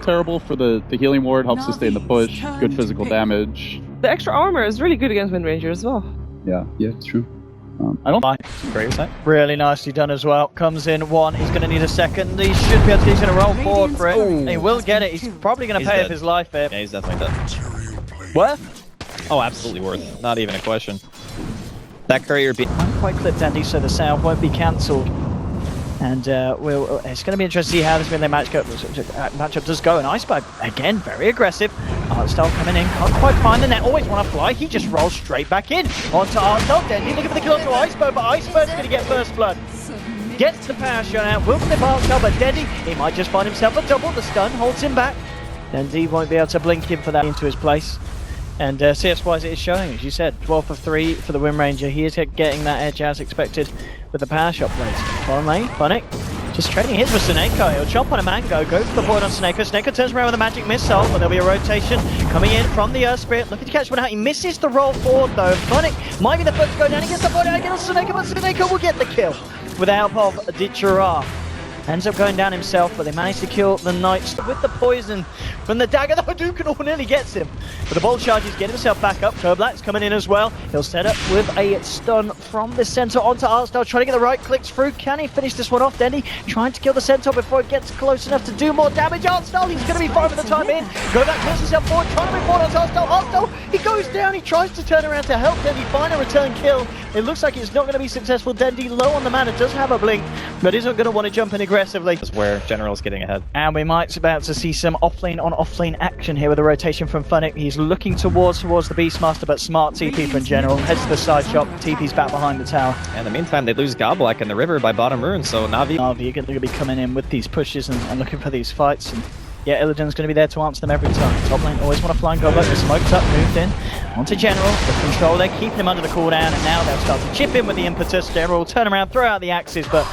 terrible for the healing ward, helps sustain the push, good physical damage. The extra armor is really good against Wind Ranger as well. Yeah, it's true. I don't mind. Great set. Really nicely done as well. Comes in one. He's going to need a second. He should be able to. He's going to roll forward for it. Ooh. He will get it. He's probably going to pay with his life here. Yeah, he's definitely dead. Worth? Oh, absolutely worth. Not even a question. That courier be Quite clipped, Andy, so the sale won't be cancelled. And it's going to be interesting to see how this melee matchup does go. And Iceberg, again, very aggressive. Artstyle coming in, can't quite find the net, always want to fly. He just rolls straight back in onto Artstyle. Dendi looking for the kill onto Iceberg, but Iceberg's going to get first blood. Gets the power shot out, will flip Artstyle, but Dendi, he might just find himself a double. The stun holds him back. Dendi won't be able to blink him for that into his place. And CS-wise, it is showing, as you said, 12 of 3 for the Wind Ranger. He is getting that edge as expected with the power shot plays. Bottom lane, Funnik just trading hits with SoNNeikO. He'll chomp on a mango, go for the void on SoNNeikO. SoNNeikO turns around with a magic missile, but there'll be a rotation coming in from the Earth Spirit. Looking to catch one out. He misses the roll forward though. Funnik might be the first to go down. He gets the void out again on SoNNeikO, but SoNNeikO will get the kill with the help of ditya-ra. Ends up going down himself, but they manage to kill the Knights with the poison from the dagger. The Hadouken nearly gets him. But the bolt charges get himself back up. Turblat's coming in as well. He'll set up with a stun from the center onto Artstyle, trying to get the right clicks through. Can he finish this one off? Dendi trying to kill the centaur before it gets close enough to do more damage. Artstyle, he's going to be fine for the time in. Go back, pulls himself forward, trying to move forward onto Artstyle. Artstyle, he goes down, he tries to turn around to help Dendi find a return kill. It looks like it's not going to be successful. Dendi low on the mana, does have a blink, but isn't going to want to jump in aggressively. That's where General's getting ahead. And we might be about to see some offlane on offlane action here with a rotation from Funnik. He's looking towards the Beastmaster, but smart TP from General. Heads to the side shot, TP's back behind the tower. And in the meantime, they lose Goblak in the river by bottom rune, so Na'Vi are going to be coming in with these pushes and looking for these fights. And yeah, Illidan's going to be there to answer them every time. Top lane always want to fly and Goblak. They're smoked up, moved in onto General. The control there, keeping him under the cooldown, and now they'll start to chip in with the impetus. General will turn around, throw out the axes, but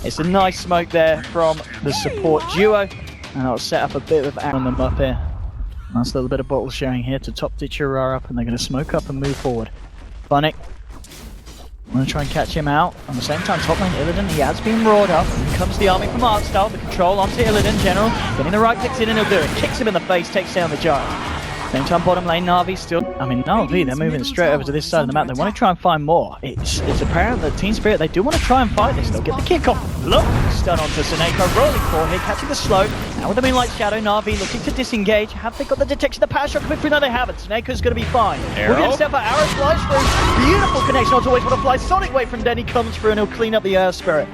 it's a nice smoke there from the support duo, and that'll set up a bit of on them up here. Nice little bit of bottle showing here to top ditya-ra up, and they're going to smoke up and move forward. Funnik, I'm going to try and catch him out. On the same time, top lane Illidan, he has been roared up. Here comes the army from Artstyle, the control onto Illidan. General getting the right clicks in, and he'll do it. Kicks him in the face, takes down the giant. Same time, bottom lane, Na'Vi still. Na'Vi, they're moving straight over to this side of the map. They want to try and find more. It's apparent that Team Spirit, they do want to try and fight this. They'll get the kick off. Look, stun onto SoNNeikO, rolling forward here, catching the slow. Now with the Moonlight Shadow, Na'Vi looking to disengage. Have they got the detection, the power shot coming through? No, they haven't. SoNNeikO's going to be fine. We're going to step out. Arrow flies through. Beautiful connection onto always want to fly. Sonic Wave from Dendi comes through, and he'll clean up the Earth Spirit.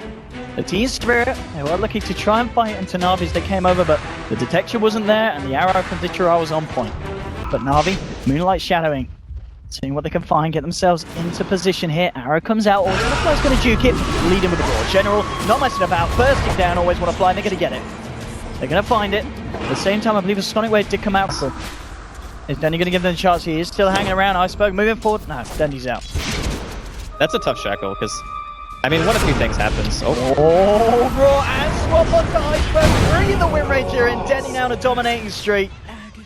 The Team Spirit, they were looking to try and fight into Na'Vi as they came over, but the detection wasn't there, and the arrow from ditya-ra was on point. But Na'Vi, Moonlight shadowing, seeing what they can find, get themselves into position here. Arrow comes out, always want to fly, going to juke it, lead him with the ball. General, not messing about, bursting down, always want to fly, they're going to get it. They're going to find it. At the same time, I believe a Sonic Wave did come out. So is Dendi going to give them a chance? He is still hanging around. Iceberg moving forward. No, Dendi's out. That's a tough shackle, because one of two things happens. Raw and swap onto Iceberg, bringing the Wind Ranger in. Dendi now on a dominating streak.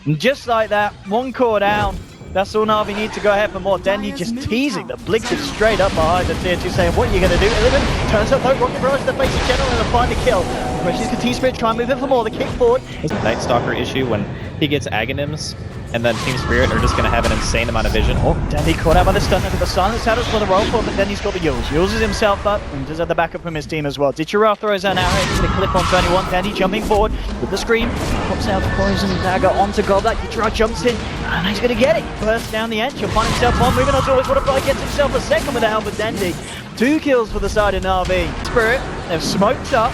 And just like that, one core down. That's all Na'Vi need to go ahead for more. Dendi just teasing the blink is straight up behind the tier 2, saying, what are you going to do? Illidan turns up though, rocket barrage to the face of General, and they'll find a kill. The question is, can Team Spirit try and move in for more? The kick forward. It's a Night Stalker issue when he gets Aghanims, and then Team Spirit are just going to have an insane amount of vision. Oh, Dendi caught out by the stun, and the silence out for the roll for, but Dendi's got the Yules. Yules himself up, and does have the backup from his team as well. ditya-ra throws an arrow, he's going to clip on 21. Dendi jumping forward with the scream, pops out the poison dagger onto Goblak. ditya-ra jumps in, and he's going to get it. Bursts down the edge, he'll find himself on, moving on to always want to fly, gets himself a second with the help of Dendi. 2 kills for the side of Na'Vi. Spirit, they've smoked up.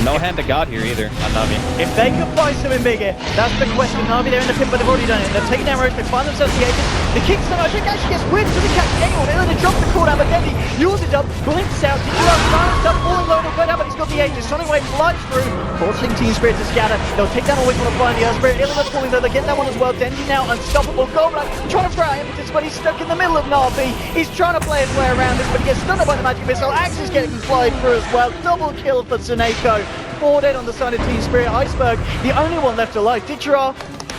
No hand to God here either on Na'Vi. If they can find something bigger, that's the question. Na'Vi, they're in the pit, but they've already done it. They've taken down Roach, they find themselves the ages. The kickstart, I think, actually gets whipped to the catch anyone. Illidan drops the cooldown, but Dendi uses up, blinks out. ditya-ra silence up, falling low, no but he's got the ages. Sonic Wave flies through, forcing Team Spirit to scatter. They'll take down always want to fly in the Earth Spirit. Illidan's falling though, they get that one as well. Dendi now unstoppable. Goblak trying to throw out impetus, but he's stuck in the middle of Na'Vi. He's trying to play his way around this, but he gets stunned by the magic missile. Axe is getting flying through as well. Double kill for SoNNeikO. 4 dead on the side of Team Spirit. Iceberg, the only one left alive. ditya-ra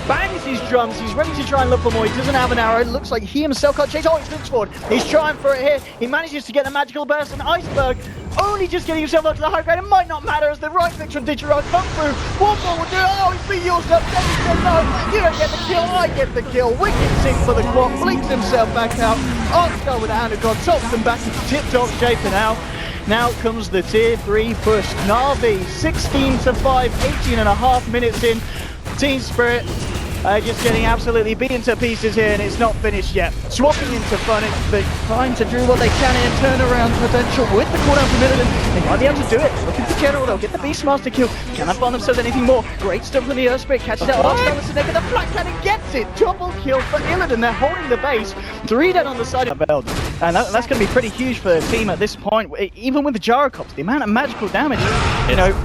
bangs his drums. He's ready to try and look for more. He doesn't have an arrow. It looks like he himself can't chase. Oh, he looks forward. He's trying for it here. He manages to get a magical burst, and Iceberg only just getting himself up to the high ground. It might not matter as the right click from ditya-ra come through. One more will do it. Oh, he's being used up. Then he said, no, you don't get the kill, I get the kill. Wicked sick for the quad, blinks himself back out. Artstar with a hand of God, tops them back into tip-top shape and out. Now comes the tier 3 push. Na'Vi 16-5, 18.5 minutes in. Team Spirit just getting absolutely beaten to pieces here, and it's not finished yet. Swapping into Funnik, but trying to do what they can in turnaround potential with the cooldown from Illidan. They might be able to do it. Looking for General, they'll get the Beastmaster kill. Cannot find themselves anything more. Great stuff from the Earth Spirit, catches out Artstar with SoNNeikO, the Black Cannon gets it. Double kill for Illidan. They're holding the base. 3 dead on the side of Beld. And that's going to be pretty huge for the team at this point. Even with the Gyrocops, the amount of magical damage, you know.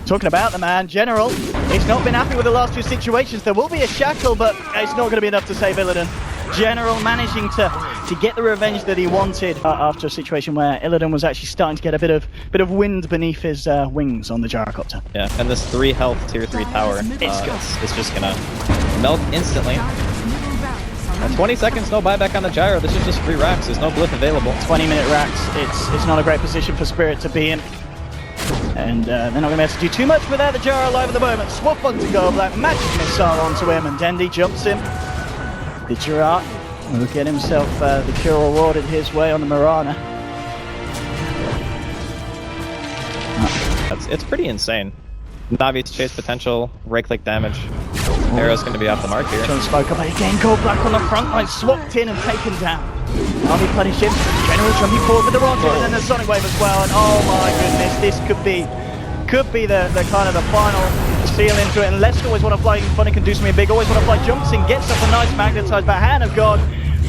Talking about the man, General, he's not been happy with the last 2 situations. There will be a shackle, but it's not going to be enough to save Illidan. General managing to get the revenge that he wanted after a situation where Illidan was actually starting to get a bit of wind beneath his wings on the Gyrocopter. Yeah, and this 3 health tier 3 tower, it's just going to melt instantly. And 20 seconds, no buyback on the gyro. This is just free racks. There's no blip available. 20-minute racks. It's not a great position for Spirit to be in. And they're not going to be able to do too much without the gyro alive at the moment. Swap onto Go Black, magic missile onto him, and Dendi jumps him. ditya-ra will get himself the kill rewarded his way on the Mirana. It's pretty insane. Navi's chase potential, right-click damage. Arrow's going to be off the mark here. Trying to smoke up again. Go Black on the front line, swapped in and taken down. Navi punished him. General jumping forward with the Roger and then the Sonic Wave as well. And oh my goodness, this could be the kind of the final seal into it. Unless Always Wanna Fly Funnik can do something big. Always Wanna Fly jumps in, gets up a nice magnetized by hand of God,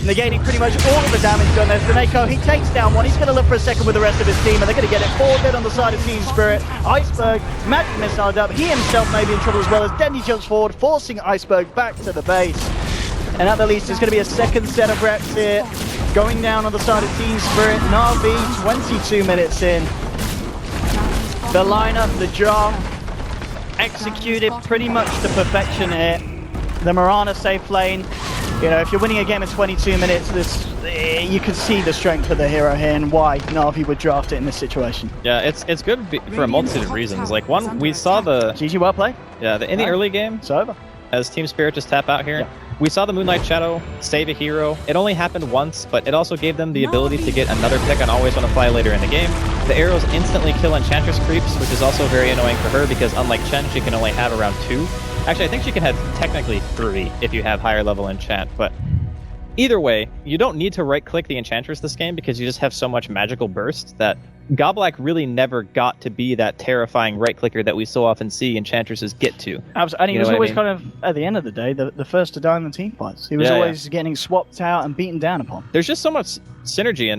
negating pretty much all of the damage done there. SoNNeikO, he takes down one. He's going to look for a second with the rest of his team, and they're going to get it 4 dead on the side of Team Spirit. Iceberg, magic missile up. He himself may be in trouble as well as Dendi jumps forward, forcing Iceberg back to the base. And at the least, there's going to be a second set of reps here. Going down on the side of Team Spirit. Na'Vi, 22 minutes in. The lineup, the job, executed pretty much to perfection here. The Mirana safe lane. You know, if you're winning a game in 22 minutes, you can see the strength of the hero here and why Na'Vi would draft it in this situation. Yeah, it's good for a multitude of reasons. Like, one, we saw the... GG, well played. Yeah, in the early game, it's over. As Team Spirit just tap out here, we saw the Moonlight Shadow save a hero. It only happened once, but it also gave them the ability to get another pick on Always Wanna Fly later in the game. The arrows instantly kill Enchantress creeps, which is also very annoying for her because unlike Chen, she can only have around 2. Actually, I think she can have technically 3 if you have higher level enchant, but either way, you don't need to right-click the Enchantress this game because you just have so much magical burst that Goblack really never got to be that terrifying right-clicker that we so often see Enchantresses get to. Absolutely. And he was always kind of, at the end of the day, the first to die in the team fights. He was always getting swapped out and beaten down upon. There's just so much synergy in